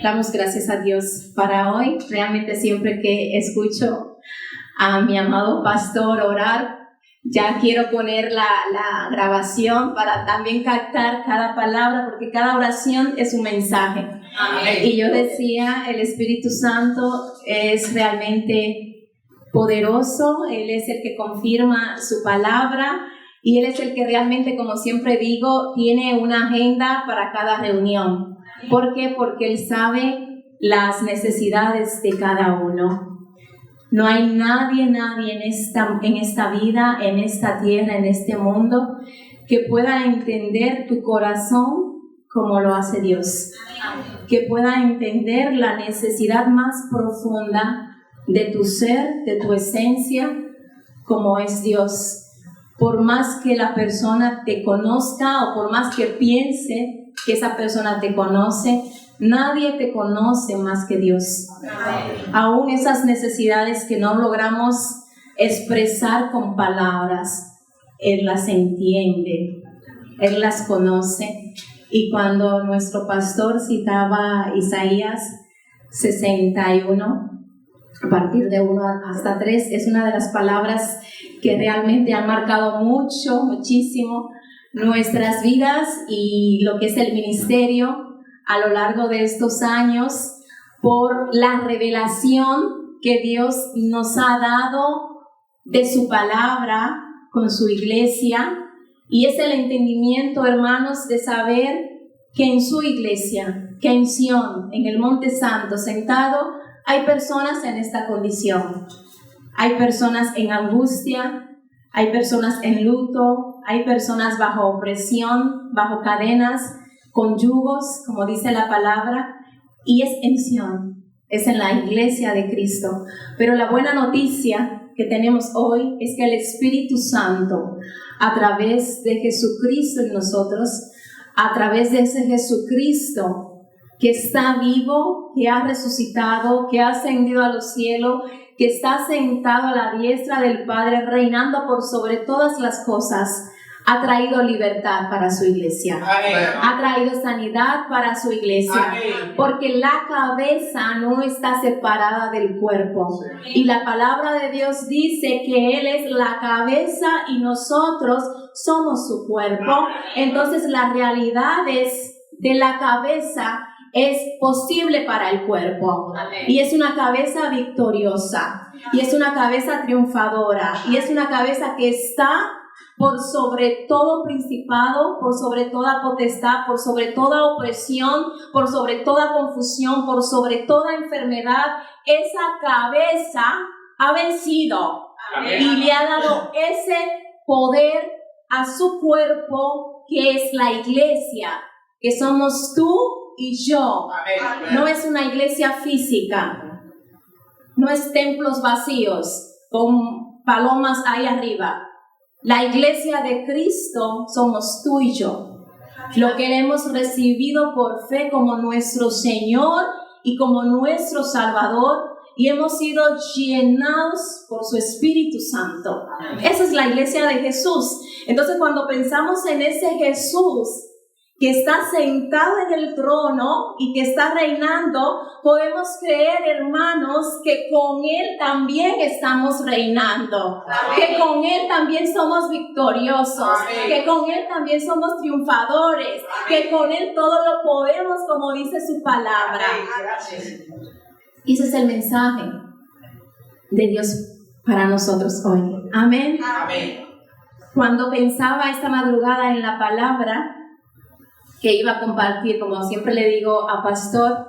Damos gracias a Dios para hoy. Realmente siempre que escucho a mi amado pastor orar, ya quiero poner la grabación para también captar cada palabra, porque cada oración es un mensaje. Amén. Y yo decía, el Espíritu Santo es realmente poderoso, Él es el que confirma su palabra y Él es el que realmente, como siempre digo, tiene una agenda para cada reunión. ¿Por qué? Porque Él sabe las necesidades de cada uno. No hay nadie en esta vida, en esta tierra, en este mundo, que pueda entender tu corazón como lo hace Dios. Que pueda entender la necesidad más profunda de tu ser, de tu esencia, como es Dios. Por más que la persona te conozca o por más que piense que esa persona te conoce, nadie te conoce más que Dios. Amén. Aún esas necesidades que no logramos expresar con palabras, Él las entiende, Él las conoce. Y cuando nuestro pastor citaba Isaías 61, a partir de 1 hasta 3, es una de las palabras que realmente han marcado muchísimo nuestras vidas y lo que es el ministerio a lo largo de estos años, por la revelación que Dios nos ha dado de su palabra con su iglesia, y es el entendimiento, hermanos, de saber que en su iglesia, que en Sion, en el Monte Santo, sentado, hay personas en esta condición. Hay personas en angustia, hay personas en luto, hay personas bajo opresión, bajo cadenas, con yugos, como dice la palabra, y es en Sion, es en la iglesia de Cristo. Pero la buena noticia que tenemos hoy es que el Espíritu Santo, a través de Jesucristo en nosotros, a través de ese Jesucristo que está vivo, que ha resucitado, que ha ascendido a los cielos, que está sentado a la diestra del Padre, reinando por sobre todas las cosas, ha traído libertad para su iglesia. Amén. Ha traído sanidad para su iglesia. Amén. Porque la cabeza no está separada del cuerpo. Amén. Y la palabra de Dios dice que Él es la cabeza y nosotros somos su cuerpo. Amén. Entonces la realidad es de la cabeza es posible para el cuerpo. Amén. Y es una cabeza victoriosa. Y es una cabeza triunfadora. Y es una cabeza que está por sobre todo principado, por sobre toda potestad, por sobre toda opresión, por sobre toda confusión, por sobre toda enfermedad. Esa cabeza ha vencido. Amén. Y le ha dado ese poder a su cuerpo, que es la iglesia, que somos tú y yo. Amén. No es una iglesia física, no es templos vacíos con palomas ahí arriba. La iglesia de Cristo somos tú y yo, lo que hemos recibido por fe como nuestro Señor y como nuestro Salvador, y hemos sido llenados por su Espíritu Santo. Esa es la iglesia de Jesús. Entonces, cuando pensamos en ese Jesús que está sentado en el trono y que está reinando, podemos creer, hermanos, que con Él también estamos reinando. Amén. Que con Él también somos victoriosos. Amén. Que con Él también somos triunfadores. Amén. Que con Él todo lo podemos, como dice su palabra. Amén. Y ese es el mensaje de Dios para nosotros hoy. Amén. Amén. Cuando pensaba esta madrugada en la palabra que iba a compartir, como siempre le digo a pastor,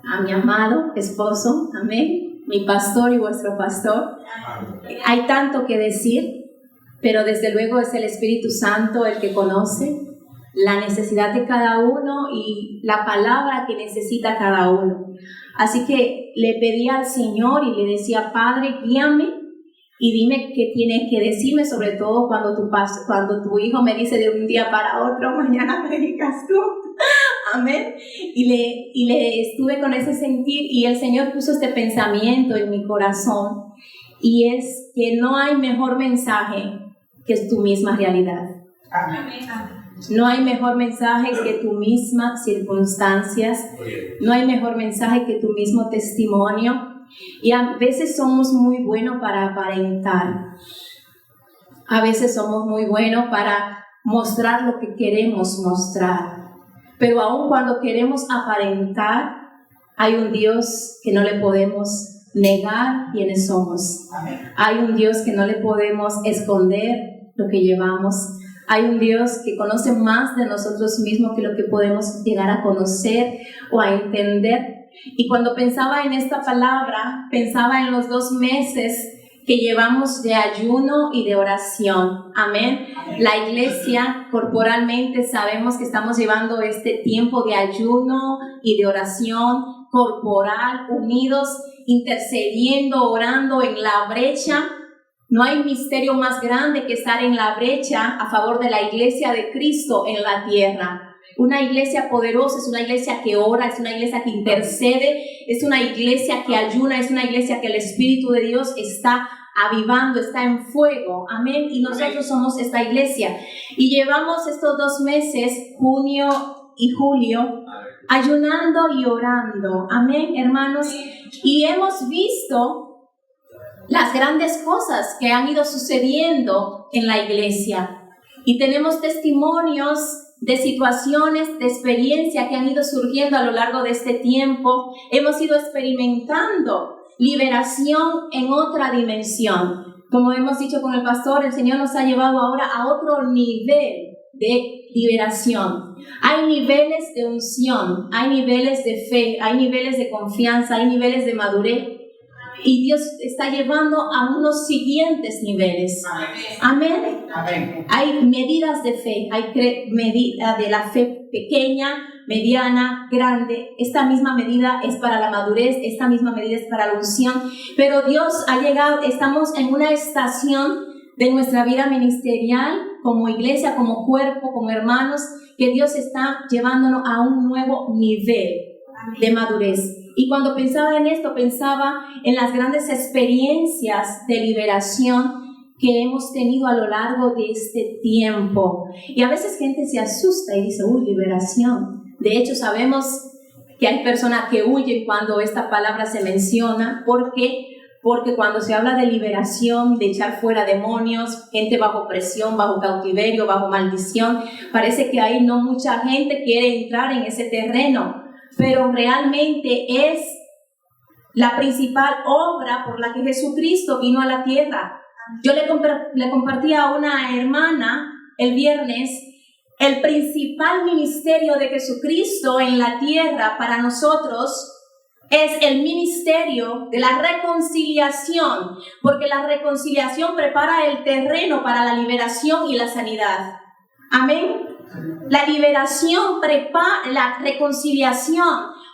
a mi amado esposo, amén, mi pastor y vuestro pastor, hay tanto que decir, pero desde luego es el Espíritu Santo el que conoce la necesidad de cada uno y la palabra que necesita cada uno. Así que le pedí al Señor y le decía: Padre, guíame y dime qué tienes que decirme, sobre todo cuando tu hijo me dice de un día para otro: mañana predicas tú. Amén. Y le estuve con ese sentir, y el Señor puso este pensamiento en mi corazón, y es que no hay mejor mensaje que tu misma realidad. Amén. No hay mejor mensaje que tu misma circunstancias. No hay mejor mensaje que tu mismo testimonio. Y a veces somos muy buenos para aparentar. A veces somos muy buenos para mostrar lo que queremos mostrar. Pero aun cuando queremos aparentar, hay un Dios que no le podemos negar quiénes somos. Hay un Dios que no le podemos esconder lo que llevamos. Hay un Dios que conoce más de nosotros mismos que lo que podemos llegar a conocer o a entender. Y cuando pensaba en esta palabra, pensaba en los 2 meses que llevamos de ayuno y de oración. Amén. La iglesia, corporalmente, sabemos que estamos llevando este tiempo de ayuno y de oración corporal, unidos, intercediendo, orando en la brecha. No hay misterio más grande que estar en la brecha a favor de la iglesia de Cristo en la tierra. Una iglesia poderosa es una iglesia que ora, es una iglesia que intercede, es una iglesia que ayuna, es una iglesia que el Espíritu de Dios está avivando, está en fuego. Amén. Y nosotros somos esta iglesia. Y llevamos estos 2 meses, junio y julio, ayunando y orando. Amén, hermanos. Y hemos visto las grandes cosas que han ido sucediendo en la iglesia. Y tenemos testimonios de situaciones, de experiencia que han ido surgiendo a lo largo de este tiempo. Hemos ido experimentando liberación en otra dimensión. Como hemos dicho con el pastor, el Señor nos ha llevado ahora a otro nivel de liberación. Hay niveles de unción, hay niveles de fe, hay niveles de confianza, hay niveles de madurez. Y Dios está llevando a unos siguientes niveles. Amén. Amén. Hay medidas de fe, hay medida de la fe pequeña, mediana, grande. Esta misma medida es para la madurez, esta misma medida es para la unción. Pero Dios ha llegado, estamos en una estación de nuestra vida ministerial, como iglesia, como cuerpo, como hermanos, que Dios está llevándonos a un nuevo nivel de madurez. Y cuando pensaba en esto, pensaba en las grandes experiencias de liberación que hemos tenido a lo largo de este tiempo. Y a veces gente se asusta y dice, liberación. De hecho, sabemos que hay personas que huyen cuando esta palabra se menciona. ¿Por qué? Porque cuando se habla de liberación, de echar fuera demonios, gente bajo presión, bajo cautiverio, bajo maldición, parece que ahí no mucha gente quiere entrar en ese terreno. Pero realmente es la principal obra por la que Jesucristo vino a la tierra. Yo le compartí a una hermana el viernes, el principal ministerio de Jesucristo en la tierra para nosotros es el ministerio de la reconciliación, porque la reconciliación prepara el terreno para la liberación y la sanidad. Amén. La liberación prepara la reconciliación.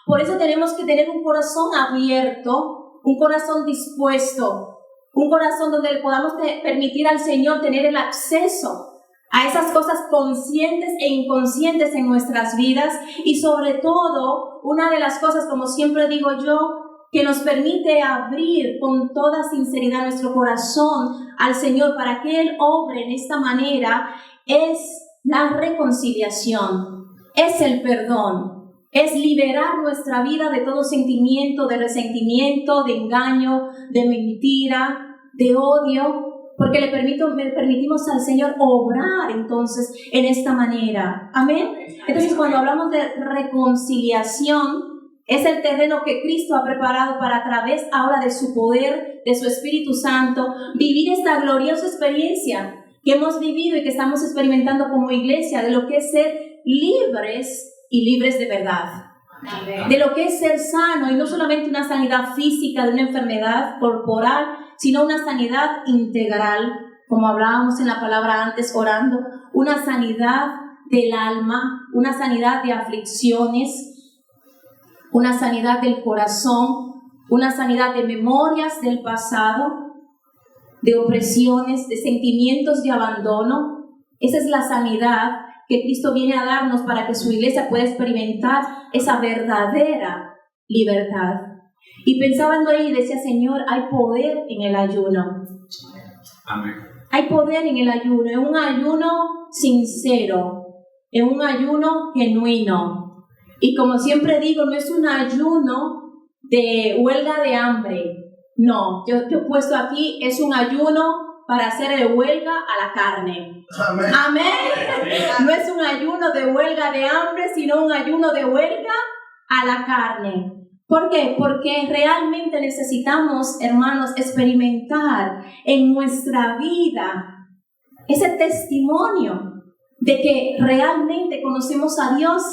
Por eso tenemos que tener un corazón abierto, un corazón dispuesto, un corazón donde le podamos permitir al Señor tener el acceso a esas cosas conscientes e inconscientes en nuestras vidas. Y sobre todo, una de las cosas, como siempre digo yo, que nos permite abrir con toda sinceridad nuestro corazón al Señor para que Él obre en esta manera, es la reconciliación, es el perdón, es liberar nuestra vida de todo sentimiento, de resentimiento, de engaño, de mentira, de odio, porque le permitimos al Señor obrar entonces en esta manera. Amén. Entonces, cuando hablamos de reconciliación, es el terreno que Cristo ha preparado para, a través ahora de su poder, de su Espíritu Santo, vivir esta gloriosa experiencia que hemos vivido y que estamos experimentando como iglesia, de lo que es ser libres y libres de verdad. Amén. De lo que es ser sano, y no solamente una sanidad física de una enfermedad corporal, sino una sanidad integral, como hablábamos en la palabra antes orando, una sanidad del alma, una sanidad de aflicciones, una sanidad del corazón, una sanidad de memorias del pasado, de opresiones, de sentimientos de abandono. Esa es la sanidad que Cristo viene a darnos para que su iglesia pueda experimentar esa verdadera libertad. Y pensando ahí, decía, Señor, hay poder en el ayuno. Amén. Hay poder en el ayuno, en un ayuno sincero, en un ayuno genuino. Y como siempre digo, no es un ayuno de huelga de hambre. No, yo he puesto aquí, es un ayuno para hacerle huelga a la carne. Amén. Amén. No es un ayuno de huelga de hambre, sino un ayuno de huelga a la carne. ¿Por qué? Porque realmente necesitamos, hermanos, experimentar en nuestra vida ese testimonio de que realmente conocemos a Dios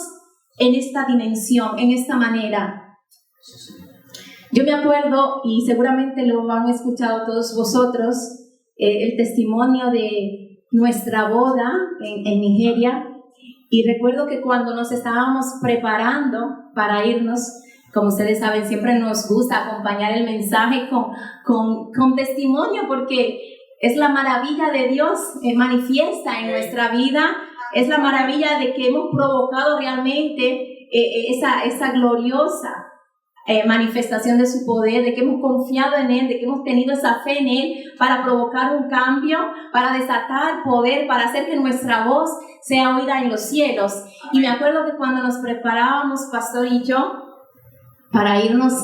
en esta dimensión, en esta manera. Yo me acuerdo, y seguramente lo han escuchado todos vosotros, el testimonio de nuestra boda en Nigeria. Y recuerdo que cuando nos estábamos preparando para irnos, como ustedes saben, siempre nos gusta acompañar el mensaje con testimonio, porque es la maravilla de Dios manifiesta en nuestra vida, es la maravilla de que hemos provocado realmente esa gloriosa manifestación de su poder, de que hemos confiado en Él, de que hemos tenido esa fe en Él para provocar un cambio, para desatar poder, para hacer que nuestra voz sea oída en los cielos. Y me acuerdo que cuando nos preparábamos, Pastor y yo, para irnos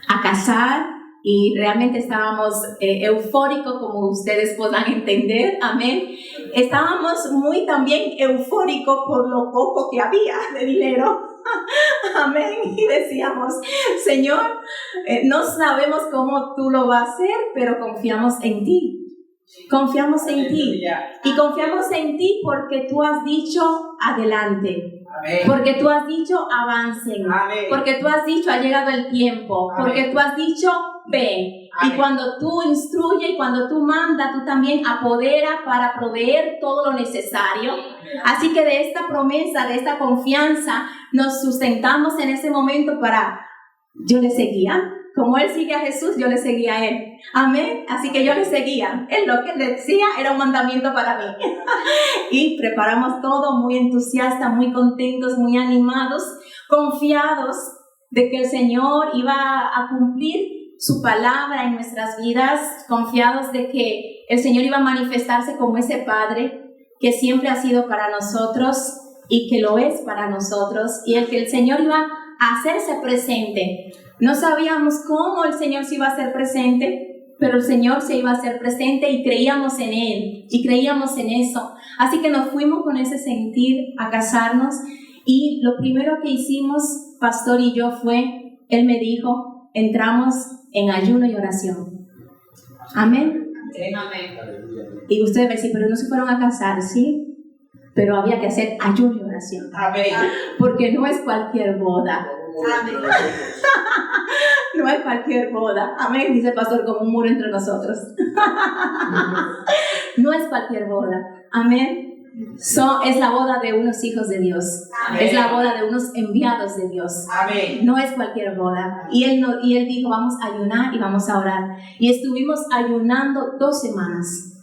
a casar, y realmente estábamos eufóricos, como ustedes podrán entender, amén. Estábamos muy también eufóricos por lo poco que había de dinero, amén. Y decíamos, Señor, no sabemos cómo tú lo vas a hacer, pero confiamos en ti. Confiamos en ti. Y confiamos en ti porque tú has dicho adelante. Amén. Porque tú has dicho avancen. Amén. Porque tú has dicho ha llegado el tiempo. Amén. Porque tú has dicho ven. Amén. Y cuando tú instruyes y cuando tú mandas, tú también apoderas para proveer todo lo necesario. Amén. Así que de esta promesa, de esta confianza, nos sustentamos en ese momento yo le seguía. Como él sigue a Jesús, yo le seguía a él. Amén. Así que yo le seguía. Él lo que él decía era un mandamiento para mí. Y preparamos todo muy entusiastas, muy contentos, muy animados, confiados de que el Señor iba a cumplir su palabra en nuestras vidas, confiados de que el Señor iba a manifestarse como ese Padre que siempre ha sido para nosotros y que lo es para nosotros, y el que el Señor iba a hacerse presente. No sabíamos cómo el Señor se iba a hacer presente, pero el Señor se iba a hacer presente y creíamos en Él y creíamos en eso. Así que nos fuimos con ese sentir a casarnos, y lo primero que hicimos, Pastor y yo, fue, él me dijo, entramos en ayuno y oración. Amén. Amén. Y ustedes me dicen, pero no se fueron a casar, ¿sí? Pero había que hacer ayuno y oración. Amén. Porque no es cualquier boda. Amén. No es cualquier boda. Amén, dice el pastor, como un muro entre nosotros. No es cualquier boda. Amén. Es la boda de unos hijos de Dios. Amén. Es la boda de unos enviados de Dios. Amén. No es cualquier boda. Y él dijo, vamos a ayunar y vamos a orar. Y estuvimos ayunando 2 semanas.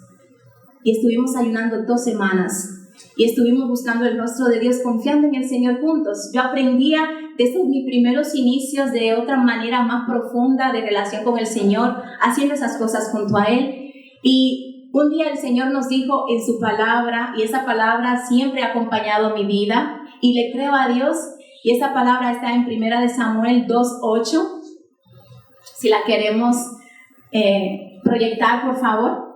Y estuvimos buscando el rostro de Dios, confiando en el Señor juntos. Yo aprendía desde mis primeros inicios de otra manera más profunda de relación con el Señor, haciendo esas cosas junto a Él. Y un día el Señor nos dijo en su palabra, y esa palabra siempre ha acompañado mi vida, y le creo a Dios, y esa palabra está en 1 Samuel 2:8. Si la queremos proyectar, por favor.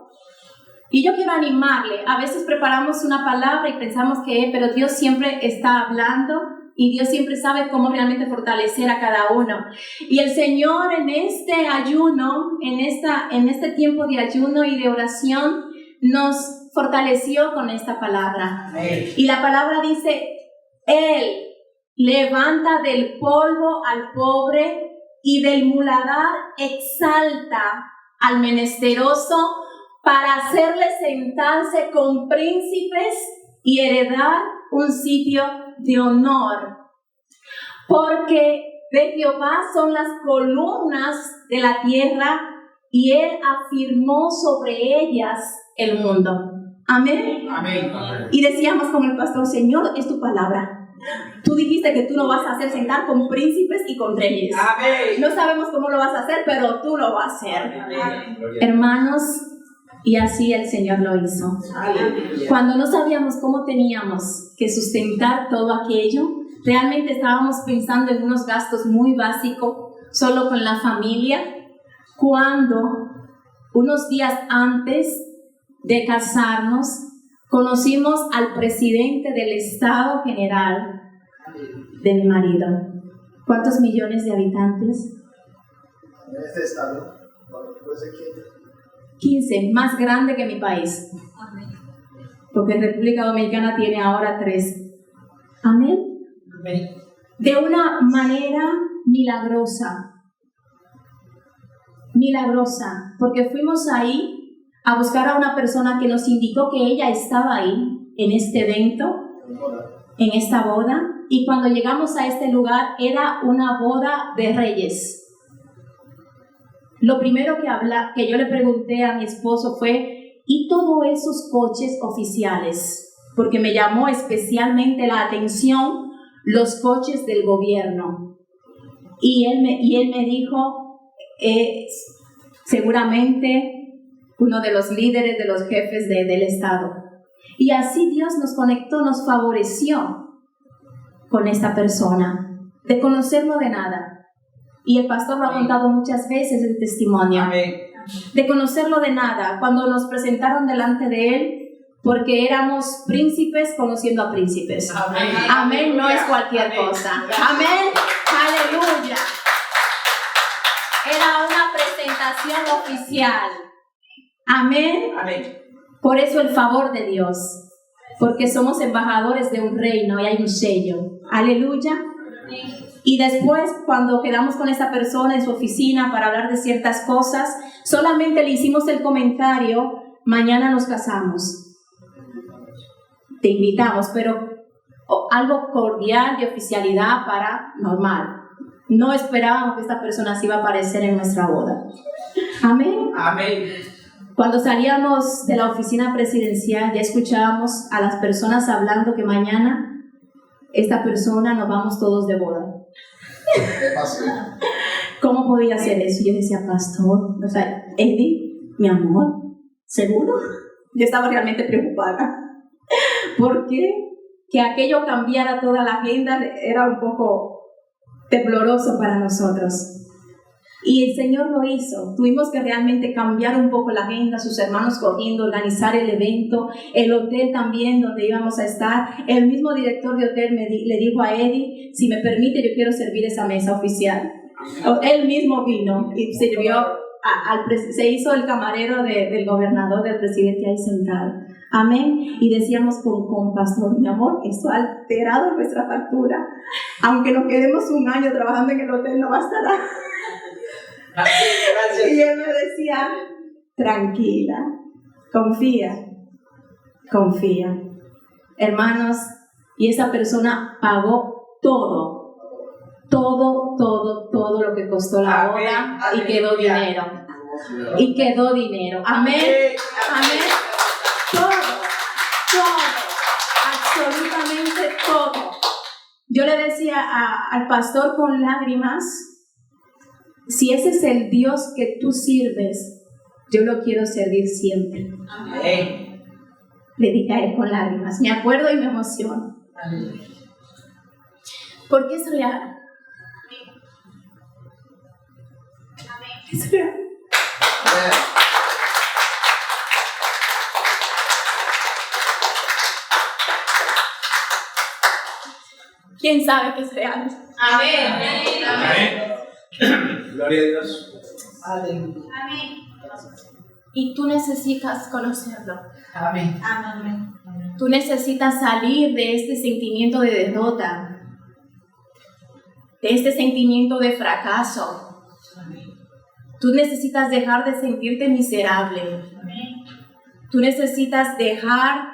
Y yo quiero animarle. A veces preparamos una palabra y pensamos pero Dios siempre está hablando y Dios siempre sabe cómo realmente fortalecer a cada uno. Y el Señor en este ayuno, en este tiempo de ayuno y de oración, nos fortaleció con esta palabra. Amén. Y la palabra dice, Él levanta del polvo al pobre y del muladar exalta al menesteroso, para hacerle sentarse con príncipes y heredar un sitio de honor. Porque de Jehová son las columnas de la tierra, y Él afirmó sobre ellas el mundo. Amén. Amén. Y decíamos con el pastor, Señor, es tu palabra. Tú dijiste que tú nos vas a hacer sentar con príncipes y con reyes. Amén. No sabemos cómo lo vas a hacer, pero tú lo vas a hacer. Amén. Hermanos, Y así el Señor lo hizo. Cuando no sabíamos cómo teníamos que sustentar todo aquello, realmente estábamos pensando en unos gastos muy básicos, solo con la familia, cuando unos días antes de casarnos, conocimos al presidente del Estado General de mi marido. ¿Cuántos millones de habitantes? En este estado, puede ser 15, más grande que mi país. Porque República Dominicana tiene ahora 3. Amén. De una manera milagrosa, porque fuimos ahí a buscar a una persona que nos indicó que ella estaba ahí, en este evento, en esta boda, y cuando llegamos a este lugar era una boda de reyes. Lo primero que yo le pregunté a mi esposo fue, ¿y todos esos coches oficiales? Porque me llamó especialmente la atención los coches del gobierno. Y él me dijo, seguramente uno de los líderes, de los jefes del Estado. Y así Dios nos conectó, nos favoreció con esta persona, de conocerlo de nada. Y el pastor lo ha contado muchas veces el testimonio. Amén. De conocerlo de nada, cuando nos presentaron delante de él, porque éramos príncipes conociendo a príncipes. Amén. Amén, no es cualquier Amén. cosa. Amén, aleluya. Era una presentación oficial. Amén. Amén. Por eso el favor de Dios, porque somos embajadores de un reino y hay un sello. Aleluya. Y después, cuando quedamos con esa persona en su oficina para hablar de ciertas cosas, solamente le hicimos el comentario, mañana nos casamos. Te invitamos, pero algo cordial de oficialidad para normal. No esperábamos que esta persona se iba a aparecer en nuestra boda. Amén. Amén. Cuando salíamos de la oficina presidencial, ya escuchábamos a las personas hablando que mañana esta persona nos vamos todos de boda. ¿Cómo podía hacer eso? Yo decía, pastor, o sea, Eddie, mi amor, ¿seguro? Yo estaba realmente preocupada. ¿Por qué? Que aquello cambiara toda la agenda era un poco tembloroso para nosotros. Y el Señor lo hizo. Tuvimos que realmente cambiar un poco la agenda, sus hermanos corriendo, organizar el evento, el hotel también donde íbamos a estar. El mismo director de hotel le dijo a Eddie, si me permite, yo quiero servir esa mesa oficial. Él mismo vino y sirvió, se hizo el camarero del gobernador, del presidente ahí sentado. Amén. Y decíamos con pastor, mi amor, esto ha alterado nuestra factura. Aunque nos quedemos un año trabajando en el hotel, no bastará. Gracias. Y él me decía, tranquila, confía. Hermanos, y esa persona pagó todo lo que costó la boda. Amén. Y quedó dinero. Amén. Amén. Todo, absolutamente todo. Yo le decía al pastor con lágrimas, si ese es el Dios que tú sirves, yo lo quiero servir siempre. Amén. Le dije a él con lágrimas. Me acuerdo y me emociono. Amén. Porque es real. Es real. ¿Quién sabe que es real? Amén. Amén. Gloria a Dios. Amén. Y tú necesitas conocerlo. Amén. Tú necesitas salir de este sentimiento de derrota, de este sentimiento de fracaso. Tú necesitas dejar de sentirte miserable. Tú necesitas dejar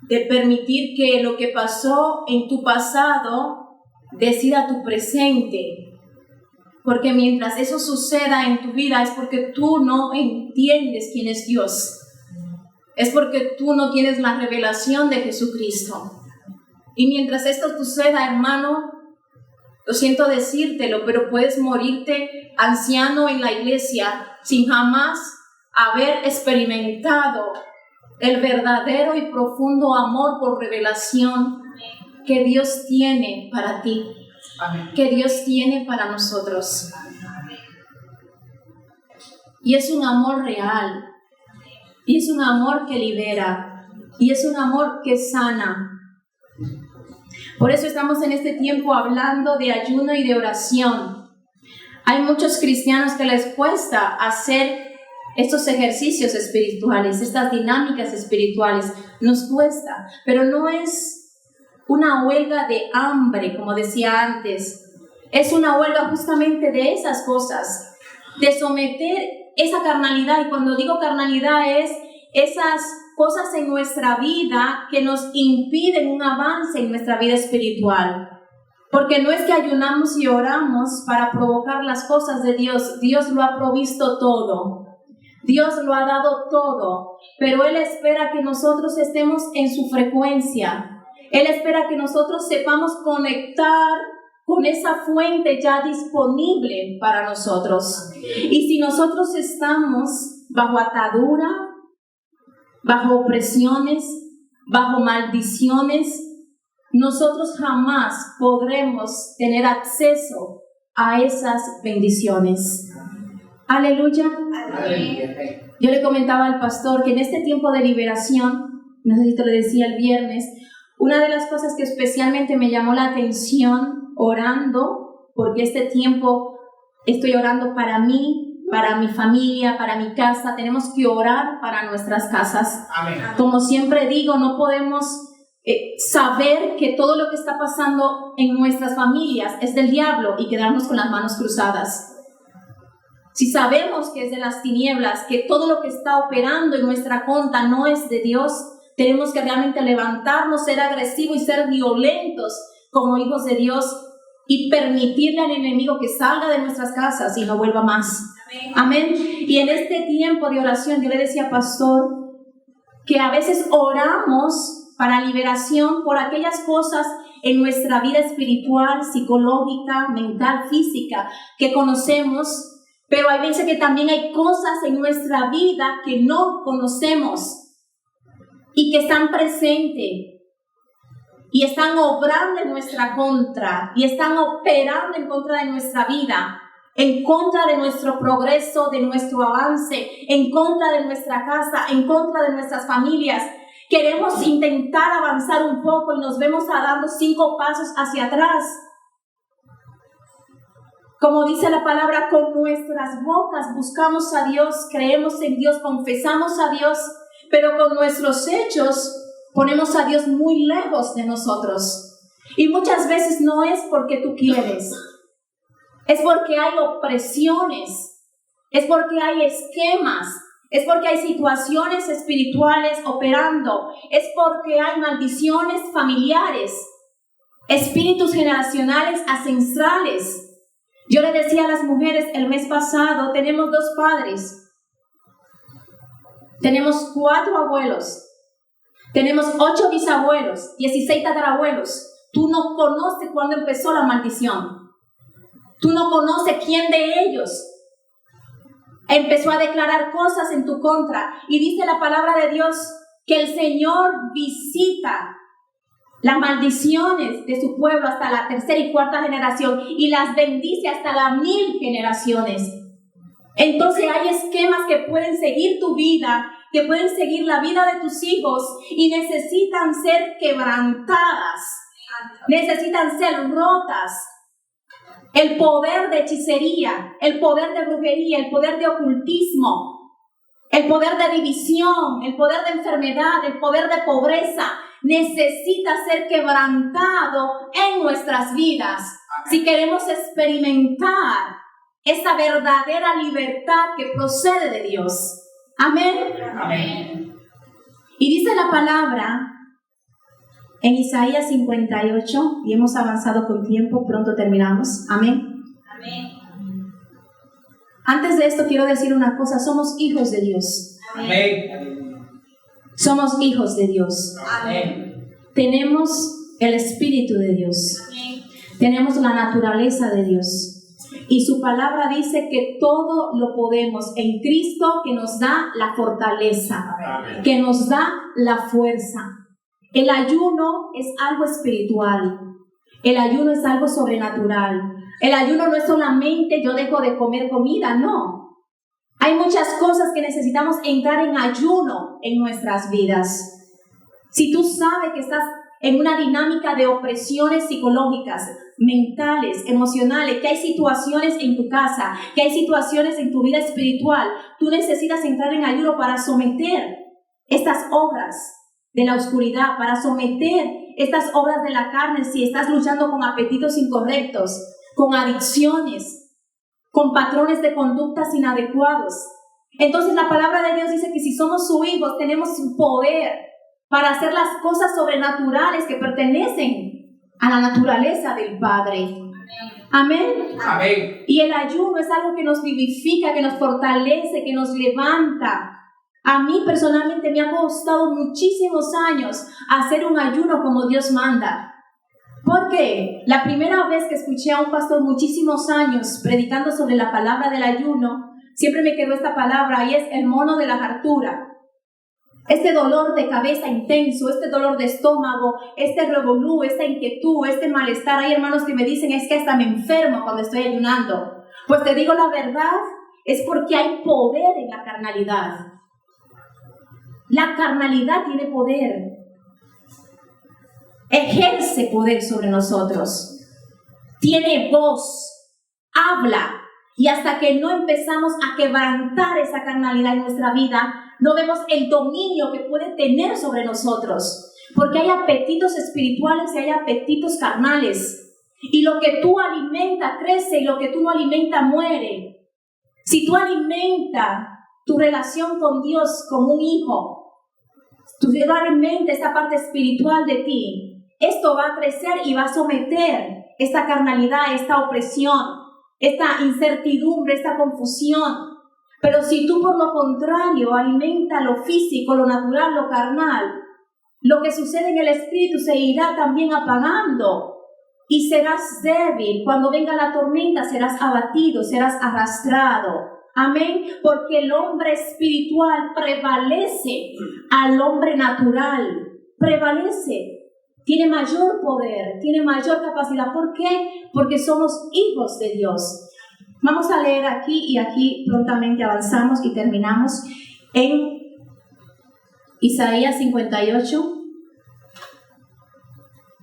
de permitir que lo que pasó en tu pasado decida tu presente. Porque mientras eso suceda en tu vida es porque tú no entiendes quién es Dios. Es porque tú no tienes la revelación de Jesucristo. Y mientras esto suceda, hermano, lo siento decírtelo, pero puedes morirte anciano en la iglesia sin jamás haber experimentado el verdadero y profundo amor por revelación que Dios tiene para ti, que Dios tiene para nosotros. Y es un amor real, y es un amor que libera, y es un amor que sana. Por eso estamos en este tiempo hablando de ayuno y de oración. Hay muchos cristianos que les cuesta hacer estos ejercicios espirituales, estas dinámicas espirituales, nos cuesta, pero no es una huelga de hambre, como decía antes, es una huelga justamente de esas cosas, de someter esa carnalidad, y cuando digo carnalidad es esas cosas en nuestra vida que nos impiden un avance en nuestra vida espiritual. Porque no es que ayunamos y oramos para provocar las cosas de Dios. Dios lo ha provisto todo. Dios lo ha dado todo. Pero Él espera que nosotros estemos en su frecuencia. Él espera que nosotros sepamos conectar con esa fuente ya disponible para nosotros. Y si nosotros estamos bajo atadura, bajo opresiones, bajo maldiciones, nosotros jamás podremos tener acceso a esas bendiciones. Aleluya. Yo le comentaba al pastor que en este tiempo de liberación, no sé si te lo decía el viernes, una de las cosas que especialmente me llamó la atención orando, porque este tiempo estoy orando para mí, para mi familia, para mi casa, tenemos que orar para nuestras casas. Amén. Como siempre digo, no podemos saber que todo lo que está pasando en nuestras familias es del diablo y quedarnos con las manos cruzadas. Si sabemos que es de las tinieblas, que todo lo que está operando en nuestra contra no es de Dios, tenemos que realmente levantarnos, ser agresivos y ser violentos como hijos de Dios y permitirle al enemigo que salga de nuestras casas y no vuelva más. Amén. Y en este tiempo de oración yo le decía, pastor, que a veces oramos para liberación por aquellas cosas en nuestra vida espiritual, psicológica, mental, física que conocemos, pero hay veces que también hay cosas en nuestra vida que no conocemos y que están presentes y están obrando en nuestra contra y están operando en contra de nuestra vida, en contra de nuestro progreso, de nuestro avance, en contra de nuestra casa, en contra de nuestras familias. Queremos intentar avanzar un poco y nos vemos dando 5 pasos hacia atrás. Como dice la palabra, con nuestras bocas buscamos a Dios, creemos en Dios, confesamos a Dios, pero con nuestros hechos ponemos a Dios muy lejos de nosotros. Y muchas veces no es porque tú quieres, es porque hay opresiones, es porque hay esquemas, es porque hay situaciones espirituales operando, es porque hay maldiciones familiares, espíritus generacionales ancestrales. Yo le decía a las mujeres el mes pasado, tenemos 2 padres, tenemos 4 abuelos, tenemos 8 bisabuelos, 16 tatarabuelos. Tú no conoces cuándo empezó la maldición. Tú no conoces quién de ellos empezó a declarar cosas en tu contra. Y dice la palabra de Dios que el Señor visita las maldiciones de su pueblo hasta la 3ª y 4ª generación y las bendice hasta las 1000 generaciones. Entonces hay esquemas que pueden seguir tu vida, que pueden seguir la vida de tus hijos y necesitan ser quebrantadas, necesitan ser rotas. El poder de hechicería, el poder de brujería, el poder de ocultismo, el poder de división, el poder de enfermedad, el poder de pobreza, necesita ser quebrantado en nuestras vidas. Si queremos experimentar esa verdadera libertad que procede de Dios. Amén. Amén. Y dice la palabra en Isaías 58, y hemos avanzado con tiempo, pronto terminamos. Amén. Amén. Antes de esto quiero decir una cosa, somos hijos de Dios. Amén. Somos hijos de Dios. Amén. Tenemos el Espíritu de Dios. Amén. Tenemos la naturaleza de Dios. Y su palabra dice que todo lo podemos en Cristo, que nos da la fortaleza, que nos da la fuerza. El ayuno es algo espiritual. El ayuno es algo sobrenatural. El ayuno no es solamente yo dejo de comer comida, no. Hay muchas cosas que necesitamos entrar en ayuno en nuestras vidas. Si tú sabes que estás en una dinámica de opresiones psicológicas, mentales, emocionales, que hay situaciones en tu casa, que hay situaciones en tu vida espiritual, tú necesitas entrar en ayuno para someter estas obras de la oscuridad, para someter estas obras de la carne si estás luchando con apetitos incorrectos, con adicciones, con patrones de conductas inadecuados. Entonces la palabra de Dios dice que si somos sus hijos tenemos poder para hacer las cosas sobrenaturales que pertenecen a la naturaleza del Padre. Amén. Amén. Y el ayuno es algo que nos vivifica, que nos fortalece, que nos levanta. A mí personalmente me ha costado muchísimos años hacer un ayuno como Dios manda. Porque la primera vez que escuché a un pastor muchísimos años predicando sobre la palabra del ayuno, siempre me quedó esta palabra y es el mono de la hartura. Este dolor de cabeza intenso, este dolor de estómago, este revolú, esta inquietud, este malestar. Hay hermanos que me dicen, es que hasta me enfermo cuando estoy ayunando. Pues te digo la verdad, es porque hay poder en la carnalidad. La carnalidad tiene poder. Ejerce poder sobre nosotros. Tiene voz. Habla. Y hasta que no empezamos a quebrantar esa carnalidad en nuestra vida, no vemos el dominio que puede tener sobre nosotros. Porque hay apetitos espirituales y hay apetitos carnales. Y lo que tú alimentas crece y lo que tú no alimentas muere. Si tú alimentas tu relación con Dios como un hijo, tú alimentas esta parte espiritual de ti, esto va a crecer y va a someter esta carnalidad, esta opresión, esta incertidumbre, esta confusión. Pero si tú por lo contrario alimentas lo físico, lo natural, lo carnal, lo que sucede en el espíritu se irá también apagando y serás débil. Cuando venga la tormenta serás abatido, serás arrastrado. Amén, porque el hombre espiritual prevalece al hombre natural, prevalece. Tiene mayor poder, tiene mayor capacidad. ¿Por qué? Porque somos hijos de Dios. Vamos a leer aquí y aquí prontamente avanzamos y terminamos en Isaías 58.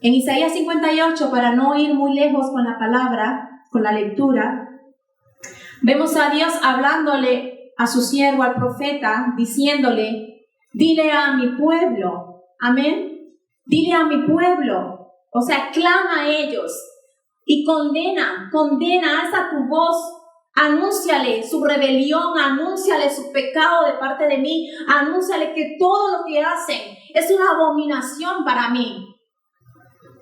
En Isaías 58, para no ir muy lejos con la palabra, con la lectura, vemos a Dios hablándole a su siervo, al profeta, diciéndole, dile a mi pueblo, amén. Dile a mi pueblo, o sea, clama a ellos y condena, alza tu voz, anúnciale su rebelión, anúnciale su pecado de parte de mí, anúnciale que todo lo que hacen es una abominación para mí,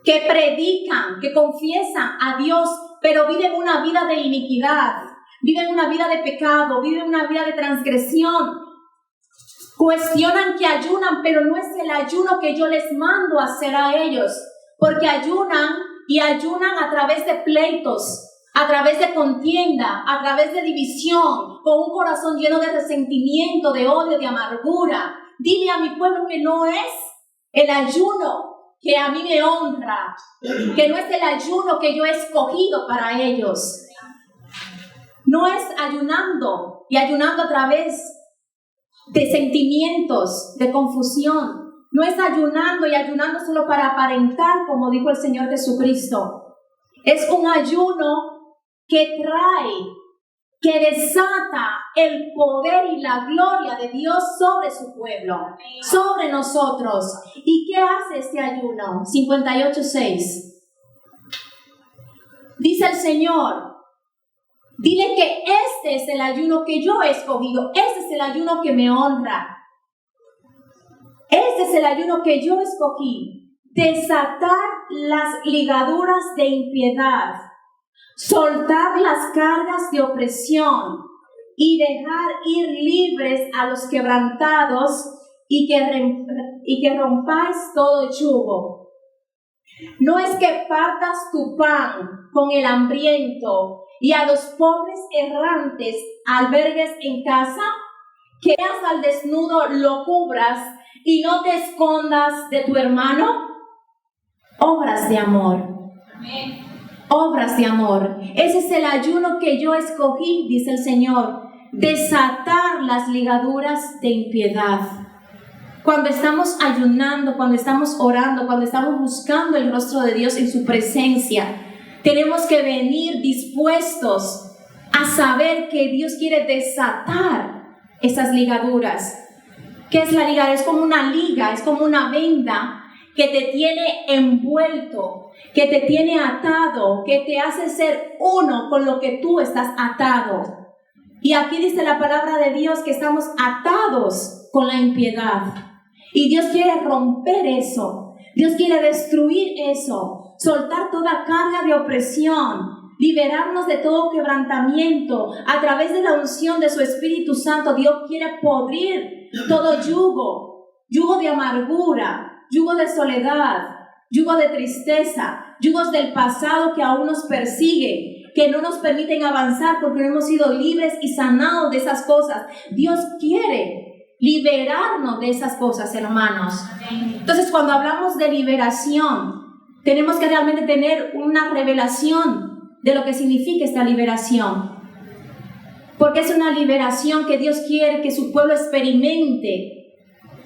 que predican, que confiesan a Dios, pero viven una vida de iniquidad, viven una vida de pecado, viven una vida de transgresión. Cuestionan que ayunan, pero no es el ayuno que yo les mando a hacer a ellos, porque ayunan y ayunan a través de pleitos, a través de contienda, a través de división, con un corazón lleno de resentimiento, de odio, de amargura. Dile a mi pueblo que no es el ayuno que a mí me honra, que no es el ayuno que yo he escogido para ellos. No es ayunando y ayunando a través de sentimientos, de confusión. No es ayunando y ayunando solo para aparentar, como dijo el Señor Jesucristo. Es un ayuno que trae, que desata el poder y la gloria de Dios sobre su pueblo, sobre nosotros. ¿Y qué hace este ayuno? 58:6. Dice el Señor, dile que este es el ayuno que yo he escogido, este es el ayuno que me honra. Este es el ayuno que yo escogí. Desatar las ligaduras de impiedad, soltar las cargas de opresión y dejar ir libres a los quebrantados y que rompáis todo yugo. No es que partas tu pan con el hambriento y a los pobres errantes albergues en casa, que veas al desnudo lo cubras y no te escondas de tu hermano. Obras de amor. Amén. Obras de amor. Ese es el ayuno que yo escogí, dice el Señor. Desatar las ligaduras de impiedad. Cuando estamos ayunando, cuando estamos orando, cuando estamos buscando el rostro de Dios en su presencia, tenemos que venir dispuestos a saber que Dios quiere desatar esas ligaduras. ¿Qué es la ligadura? Es como una liga, es como una venda que te tiene envuelto, que te tiene atado, que te hace ser uno con lo que tú estás atado. Y aquí dice la palabra de Dios que estamos atados con la impiedad. Y Dios quiere romper eso. Dios quiere destruir eso. Soltar toda carga de opresión. Liberarnos de todo quebrantamiento. A través de la unción de su Espíritu Santo, Dios quiere podrir todo yugo. Yugo de amargura, yugo de soledad, yugo de tristeza, yugos del pasado que aún nos persiguen, que no nos permiten avanzar porque no hemos sido libres y sanados de esas cosas. Dios quiere liberarnos de esas cosas, hermanos. Entonces, cuando hablamos de liberación, tenemos que realmente tener una revelación de lo que significa esta liberación. Porque es una liberación que Dios quiere que su pueblo experimente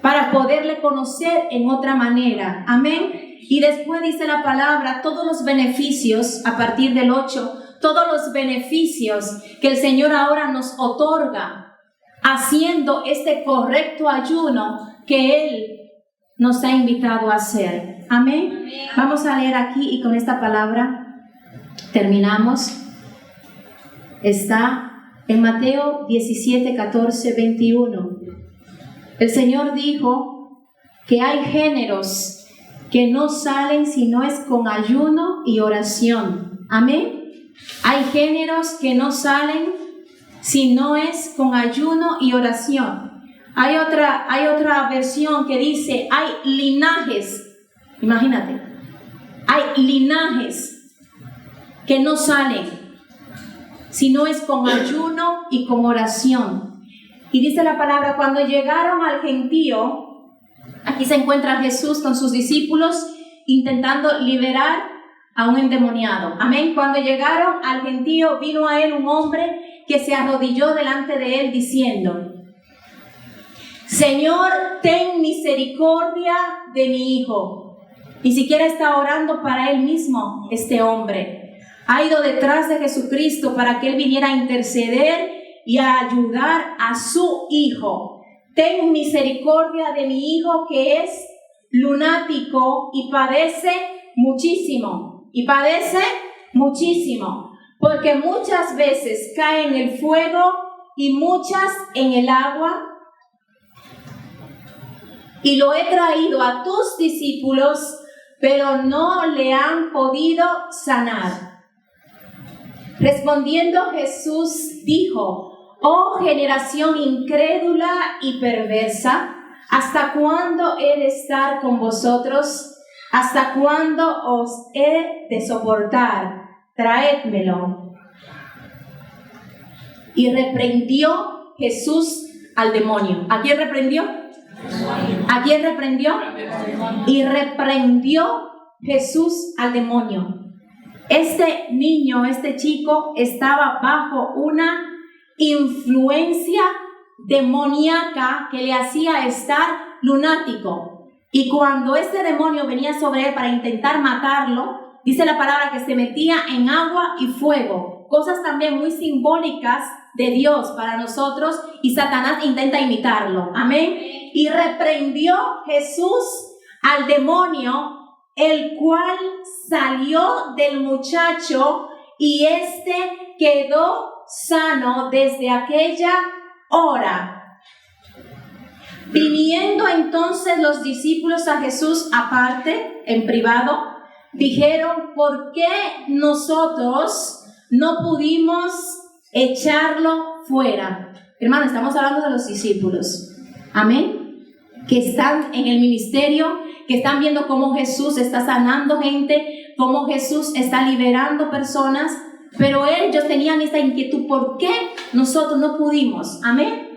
para poderle conocer en otra manera. Amén. Y después dice la palabra, todos los beneficios, a partir del 8, todos los beneficios que el Señor ahora nos otorga, haciendo este correcto ayuno que Él nos ha invitado a hacer. Amén. Amén. Vamos a leer aquí y con esta palabra terminamos. Está en Mateo 17, 14, 21. El Señor dijo que hay géneros que no salen si no es con ayuno y oración. Amén. Hay géneros que no salen si no es con ayuno y oración. Hay otra versión que dice, hay linajes. Imagínate. Hay linajes que no salen si no es con ayuno y con oración. Y dice la palabra, cuando llegaron al gentío, aquí se encuentra Jesús con sus discípulos intentando liberar a un endemoniado. Amén. Cuando llegaron al gentío, vino a él un hombre que se arrodilló delante de él diciendo, Señor, ten misericordia de mi hijo. Ni siquiera está orando para él mismo este hombre. Ha ido detrás de Jesucristo para que él viniera a interceder y a ayudar a su hijo. Ten misericordia de mi hijo que es lunático y padece muchísimo. Y padece muchísimo. Porque muchas veces cae en el fuego y muchas en el agua. Y lo he traído a tus discípulos, pero no le han podido sanar. Respondiendo Jesús dijo, oh generación incrédula y perversa, ¿hasta cuándo he de estar con vosotros? ¿Hasta cuándo os he de soportar? Traédmelo. Y reprendió Jesús al demonio. ¿A quién reprendió? ¿A quién reprendió? Y reprendió Jesús al demonio. Este niño, este chico, estaba bajo una influencia demoníaca que le hacía estar lunático. Y cuando este demonio venía sobre él para intentar matarlo, dice la palabra que se metía en agua y fuego. Cosas también muy simbólicas de Dios para nosotros, y Satanás intenta imitarlo. Amén. Y reprendió Jesús al demonio, el cual salió del muchacho y éste quedó sano desde aquella hora. Viniendo entonces los discípulos a Jesús aparte, en privado, dijeron, ¿por qué nosotros no pudimos echarlo fuera? Hermano, estamos hablando de los discípulos. Amén. Que están en el ministerio, que están viendo cómo Jesús está sanando gente, cómo Jesús está liberando personas, pero ellos tenían esta inquietud, ¿por qué nosotros no pudimos? Amén.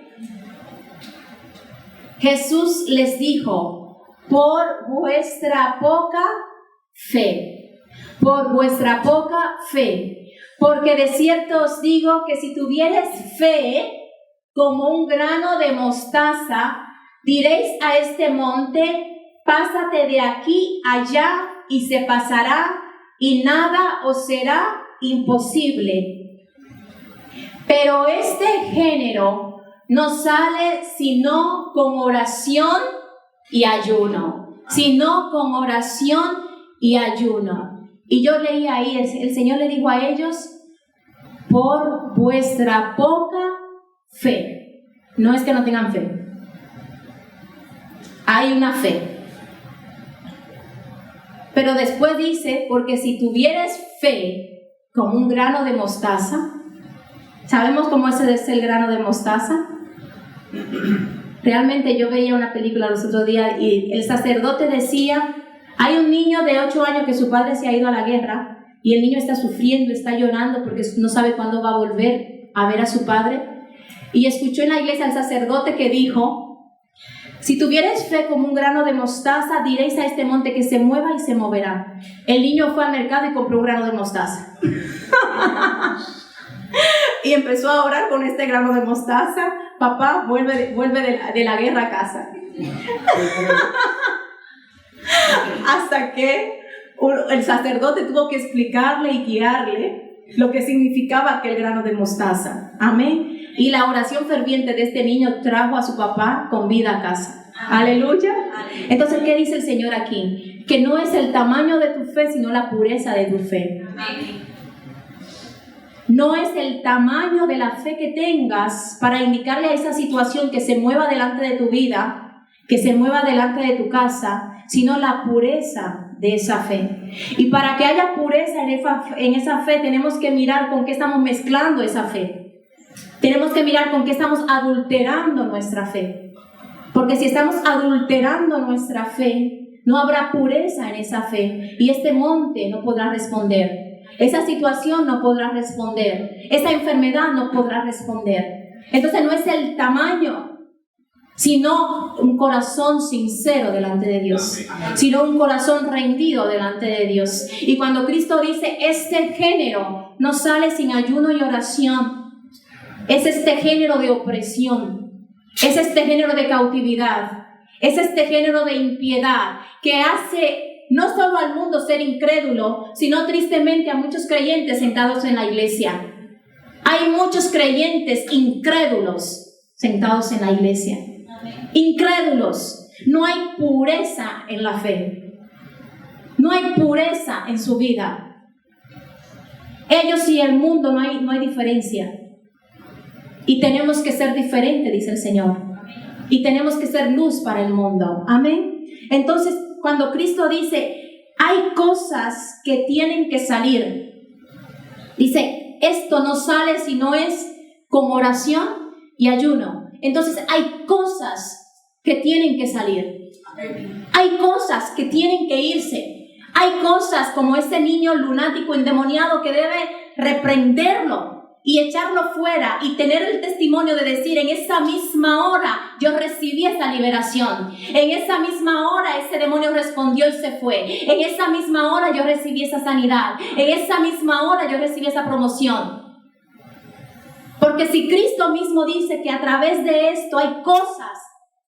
Jesús les dijo, por vuestra poca fe, por vuestra poca fe, porque de cierto os digo que si tuviereis fe como un grano de mostaza, diréis a este monte, pásate de aquí allá y se pasará, y nada os será imposible. Pero este género no sale sino con oración y ayuno, sino con oración y ayuno. Y yo leí ahí, el Señor le dijo a ellos, por vuestra poca fe. No es que no tengan fe, hay una fe. Pero después dice, porque si tuvieres fe como un grano de mostaza, ¿sabemos cómo ese es el grano de mostaza? Realmente yo veía una película los otros días y el sacerdote decía, hay un niño de 8 años que su padre se ha ido a la guerra y el niño está sufriendo, está llorando porque no sabe cuándo va a volver a ver a su padre. Y escuchó en la iglesia al sacerdote que dijo, si tuvierais fe como un grano de mostaza, diréis a este monte que se mueva y se moverá. El niño fue al mercado y compró un grano de mostaza. Y empezó a orar con este grano de mostaza. Papá, vuelve de la guerra a casa. Hasta que el sacerdote tuvo que explicarle y guiarle lo que significaba aquel grano de mostaza. Amén. Y la oración ferviente de este niño trajo a su papá con vida a casa. Aleluya. Entonces, ¿qué dice el Señor aquí? Que no es el tamaño de tu fe, sino la pureza de tu fe. No es el tamaño de la fe que tengas para indicarle a esa situación que se mueva delante de tu vida, que se mueva delante de tu casa, sino la pureza de esa fe. Y para que haya pureza en esa fe, tenemos que mirar con qué estamos mezclando esa fe. Tenemos que mirar con qué estamos adulterando nuestra fe. Porque si estamos adulterando nuestra fe, no habrá pureza en esa fe. Y este monte no podrá responder. Esa situación no podrá responder. Esa enfermedad no podrá responder. Entonces no es el tamaño, sino un corazón sincero delante de Dios, sino un corazón rendido delante de Dios. Y cuando Cristo dice, este género no sale sin ayuno y oración, es este género de opresión, es este género de cautividad, es este género de impiedad que hace no solo al mundo ser incrédulo, sino tristemente a muchos creyentes sentados en la iglesia. Hay muchos creyentes incrédulos sentados en la iglesia. Incrédulos. No hay pureza en la fe. No hay pureza en su vida. Ellos y el mundo no hay diferencia. Y tenemos que ser diferentes, dice el Señor. Y tenemos que ser luz para el mundo. Amén. Entonces, cuando Cristo dice, hay cosas que tienen que salir. Dice, esto no sale si no es con oración y ayuno. Entonces, hay cosas que tienen que salir. Hay cosas que tienen que irse. Hay cosas como ese niño lunático endemoniado que debe reprenderlo y echarlo fuera y tener el testimonio de decir, en esa misma hora yo recibí esa liberación, en esa misma hora ese demonio respondió y se fue, en esa misma hora yo recibí esa sanidad, en esa misma hora yo recibí esa promoción. Porque si Cristo mismo dice que a través de esto hay cosas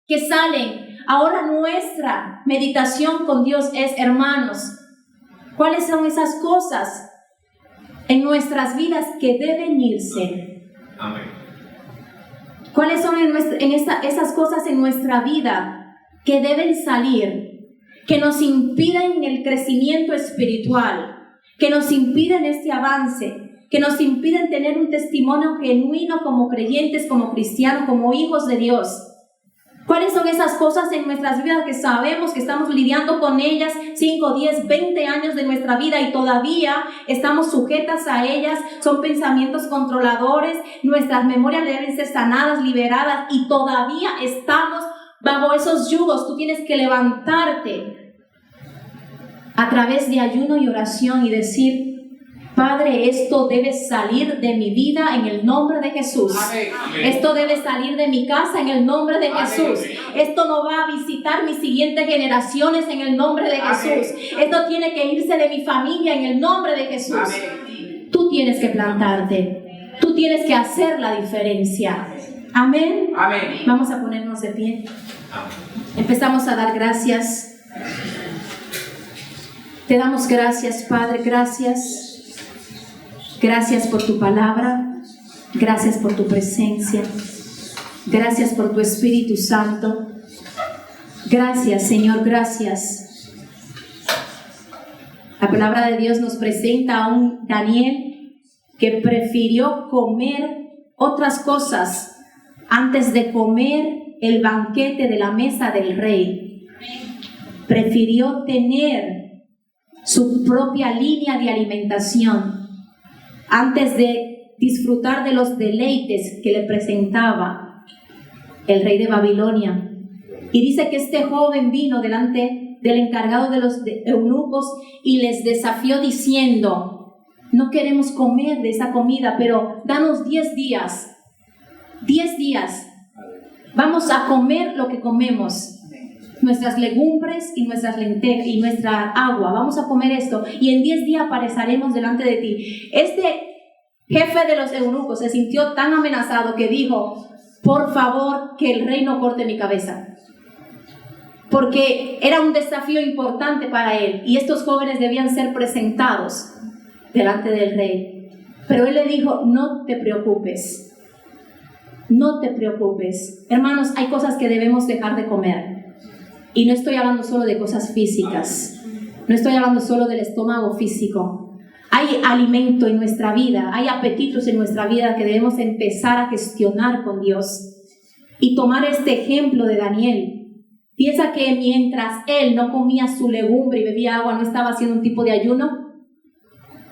que salen, ahora nuestra meditación con Dios es, hermanos, ¿cuáles son esas cosas en nuestras vidas que deben irse? Amén. ¿Cuáles son esas cosas en nuestra vida que deben salir, que nos impiden el crecimiento espiritual, que nos impiden este avance, que nos impiden tener un testimonio genuino como creyentes, como cristianos, como hijos de Dios? ¿Cuáles son esas cosas en nuestras vidas que sabemos que estamos lidiando con ellas 5, 10, 20 años de nuestra vida y todavía estamos sujetas a ellas? Son pensamientos controladores, nuestras memorias deben ser sanadas, liberadas y todavía estamos bajo esos yugos. Tú tienes que levantarte a través de ayuno y oración y decir, Padre, esto debe salir de mi vida en el nombre de Jesús. Amén. Esto debe salir de mi casa en el nombre de Jesús. Esto no va a visitar mis siguientes generaciones en el nombre de Jesús. Esto tiene que irse de mi familia en el nombre de Jesús. Tú tienes que plantarte. Tú tienes que hacer la diferencia. Amén. Amén. Vamos a ponernos de pie. Empezamos a dar gracias. Te damos gracias, Padre. Gracias. Gracias por tu palabra. Gracias por tu presencia. Gracias por tu Espíritu Santo. Gracias, Señor. Gracias. La palabra de Dios nos presenta a un Daniel que prefirió comer otras cosas antes de comer el banquete de la mesa del rey. Prefirió tener su propia línea de alimentación antes de disfrutar de los deleites que le presentaba el rey de Babilonia. Y dice que este joven vino delante del encargado de los eunucos y les desafió diciendo: no queremos comer de esa comida, pero danos 10 días. 10 días. Vamos a comer lo que comemos. Nuestras legumbres y nuestras lentejas y nuestra agua. Vamos a comer esto y en 10 días apareceremos delante de ti. Este jefe de los eunucos se sintió tan amenazado que dijo: por favor, que el rey no corte mi cabeza. Porque era un desafío importante para él y estos jóvenes debían ser presentados delante del rey. Pero él le dijo: no te preocupes. No te preocupes. Hermanos, hay cosas que debemos dejar de comer. Y no estoy hablando solo de cosas físicas. No estoy hablando solo del estómago físico. Hay alimento en nuestra vida, hay apetitos en nuestra vida que debemos empezar a gestionar con Dios. Y tomar este ejemplo de Daniel. Piensa que mientras él no comía su legumbre y bebía agua, no estaba haciendo un tipo de ayuno.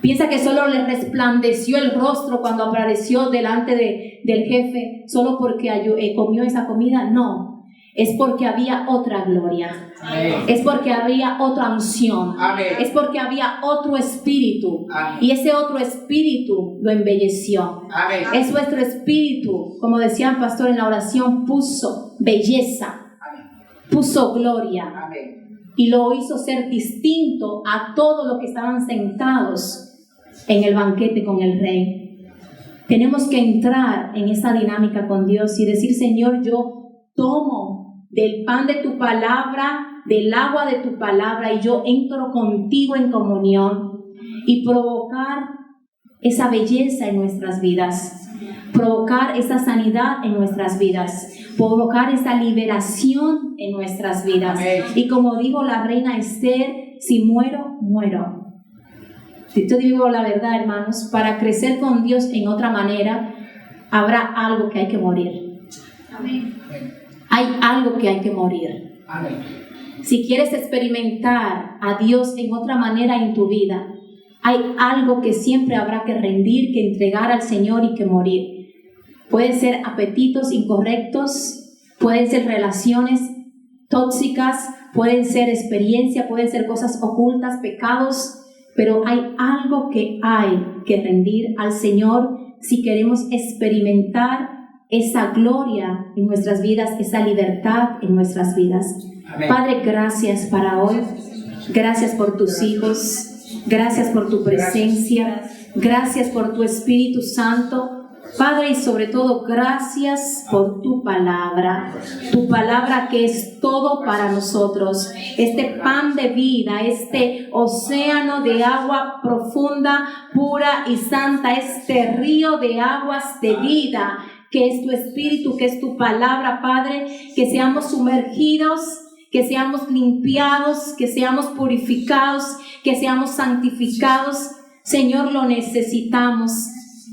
Piensa que solo le resplandeció el rostro cuando apareció delante del jefe, solo porque comió esa comida. No. Es porque había otra gloria. Amén. Es porque había otra unción. Amén. Es porque había otro espíritu. Amén. Y ese otro espíritu lo embelleció. Amén. Es nuestro espíritu, como decía el pastor en la oración, puso belleza, puso gloria. Amén. Y lo hizo ser distinto a todos los que estaban sentados en el banquete con el rey. Tenemos que entrar en esa dinámica con Dios y decir: Señor, yo tomo del pan de tu palabra, del agua de tu palabra, y yo entro contigo en comunión, y provocar esa belleza en nuestras vidas, provocar esa sanidad en nuestras vidas, provocar esa liberación en nuestras vidas. Amén. Y como dijo la reina Esther: si muero, muero. Si te digo la verdad, hermanos, para crecer con Dios en otra manera, habrá algo que hay que morir. Amén. Hay algo que hay que morir. Amén. Si quieres experimentar a Dios en otra manera en tu vida, hay algo que siempre habrá que rendir, que entregar al Señor y que morir. Pueden ser apetitos incorrectos, pueden ser relaciones tóxicas, pueden ser experiencias, pueden ser cosas ocultas, pecados, pero hay algo que hay que rendir al Señor si queremos experimentar esa gloria en nuestras vidas, esa libertad en nuestras vidas. Amén. Padre, gracias para hoy. Gracias por tus hijos. Gracias por tu presencia. Gracias por tu Espíritu Santo. Padre, y sobre todo, gracias por tu palabra que es todo para nosotros. Este pan de vida, este océano de agua profunda, pura y santa, este río de aguas de vida, que es tu Espíritu, que es tu palabra, Padre, que seamos sumergidos, que seamos limpiados, que seamos purificados, que seamos santificados. Señor, lo necesitamos.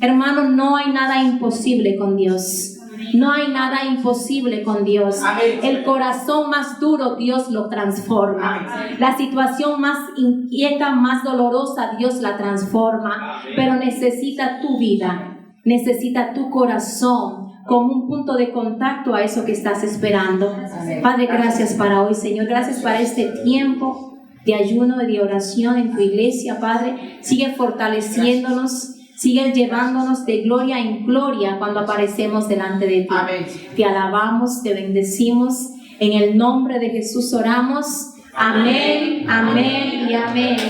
Hermano, no hay nada imposible con Dios. No hay nada imposible con Dios. Amén. El corazón más duro, Dios lo transforma. Amén. La situación más inquieta, más dolorosa, Dios la transforma. Amén. Pero necesita tu vida, necesita tu corazón como un punto de contacto a eso que estás esperando. Amén. Padre, gracias para hoy, Señor. Gracias para este tiempo. de ayuno y de oración en tu iglesia, Padre. Sigue fortaleciéndonos, sigue llevándonos de gloria en gloria cuando aparecemos delante de ti. Amén. Te alabamos, te bendecimos. En el nombre de Jesús oramos. Amén, amén y amén.